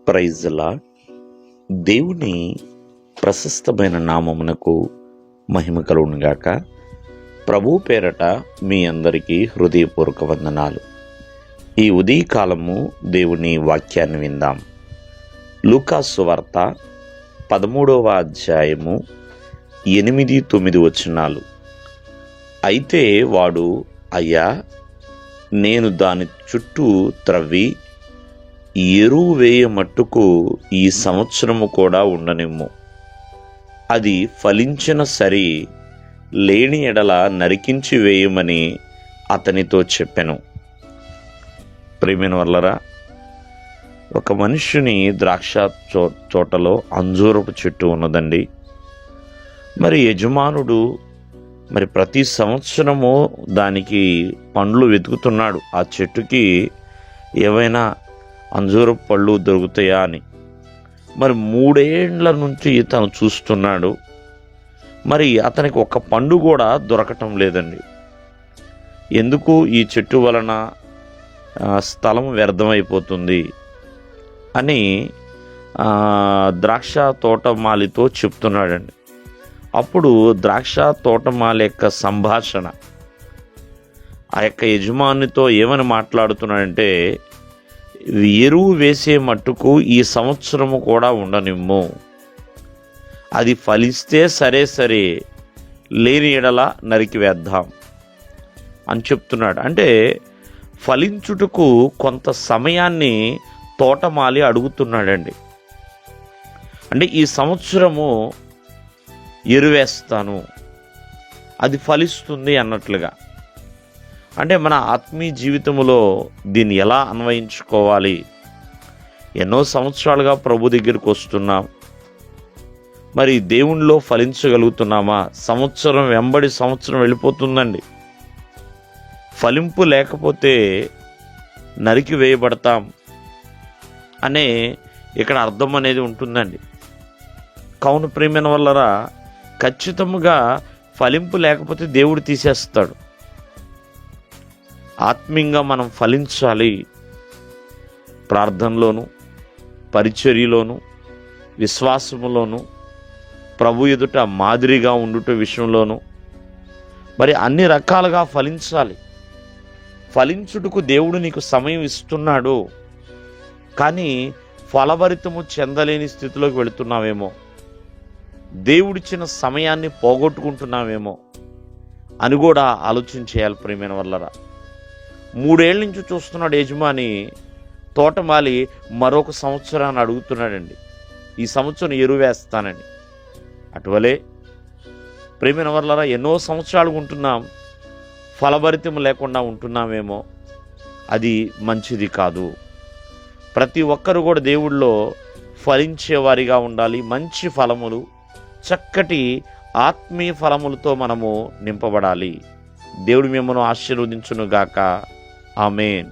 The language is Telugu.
Praise the lord. దేవుని ప్రశస్తమైన నామమునకు మహిమ కలుగునుగాక. ప్రభు పేరట మీ అందరికీ హృదయపూర్వక వందనాలు. ఈ ఉదయకాలము దేవుని వాక్యాన్ని విందాం. లూకాసు సువార్త 13వ అధ్యాయము 8-9 వచనాలు. అయితే వాడు, అయ్యా, నేను దాని చుట్టూ త్రవ్వి ఎరువు వేయ మట్టుకు ఈ సంవత్సరము కూడా ఉండనిమ్ము, అది ఫలించిన సరి, లేని ఎడల నరికించి వేయమని అతనితో చెప్పెను. ప్రియమైన వాళ్ళరా, ఒక మనుష్యుని ద్రాక్ష తోటలో అంజూరపు చెట్టు ఉన్నదండి. మరి యజమానుడు ప్రతి సంవత్సరము దానికి పండ్లు వెతుకుతున్నాడు. ఆ చెట్టుకి ఏవైనా అంజూరపు పళ్ళు దొరుకుతాయా అని. 3 ఏండ్ల నుంచి తను చూస్తున్నాడు. అతనికి ఒక్క పండు కూడా దొరకటం లేదండి. ఎందుకు? ఈ చెట్టు వలన స్థలం వ్యర్థమైపోతుంది అని ద్రాక్ష తోటమాలితో చెప్తున్నాడండి. అప్పుడు ద్రాక్ష తోటమాలి యొక్క సంభాషణ ఆ యొక్క యజమానితో ఏమని మాట్లాడుతున్నాడంటే, ఎరువు వేసే మట్టుకు ఈ సంవత్సరము కూడా ఉండనిమ్ము, అది ఫలిస్తే సరే, లేని ఎడల నరికివేద్దాం అని చెప్తున్నాడు. అంటే ఫలించుటకు కొంత సమయాన్ని తోటమాలి అడుగుతున్నాడండి. అంటే ఈ సంవత్సరము ఎరువేస్తాను, అది ఫలిస్తుంది అన్నట్లుగా. అంటే మన ఆత్మీయ జీవితంలో దీన్ని ఎలా అన్వయించుకోవాలి? ఎన్నో సంవత్సరాలుగా ప్రభు దగ్గరికి వస్తున్నాం, దేవునిలో ఫలించగలుగుతున్నామా? సంవత్సరం వెంబడి సంవత్సరం వెళ్ళిపోతుందండి. ఫలింపు లేకపోతే నరికి వేయబడతాం అనే ఇక్కడ అర్థం అనేది ఉంటుందండి. కౌను ప్రేమైన వల్లరా, ఖచ్చితంగా ఫలింపు లేకపోతే దేవుడు తీసేస్తాడు. ఆత్మీయంగా మనం ఫలించాలి. ప్రార్థనలోను, పరిచర్యలోను, విశ్వాసములోను, ప్రభు ఎదుట మాదిరిగా ఉండుట విషయంలోను అన్ని రకాలుగా ఫలించాలి. ఫలించుటకు దేవుడు నీకు సమయం ఇస్తున్నాడు, కానీ ఫలభరితము చెందలేని స్థితిలోకి వెళుతున్నావేమో, దేవుడిచ్చిన సమయాన్ని పోగొట్టుకుంటున్నావేమో అని కూడా ఆలోచన చేయాలి. ప్రియమైన వల్లరా, 3 ఏళ్ళ నుంచి చూస్తున్నాడు యజమాని. తోటమాలి మరొక సంవత్సరాన్ని అడుగుతున్నాడండి, ఈ సంవత్సరం ఎరువేస్తానని. అటువలే ప్రియమైన వల్లరా, ఎన్నో సంవత్సరాలు ఉంటున్నాం, ఫలభరితం లేకుండా ఉంటున్నామేమో, అది మంచిది కాదు. ప్రతి ఒక్కరు కూడా దేవుళ్ళో ఫలించేవారిగా ఉండాలి. మంచి ఫలములు, చక్కటి ఆత్మీయ ఫలములతో మనము నింపబడాలి. దేవుడు మిమ్మల్ని ఆశీర్వదించునుగాక. ఆమేన్.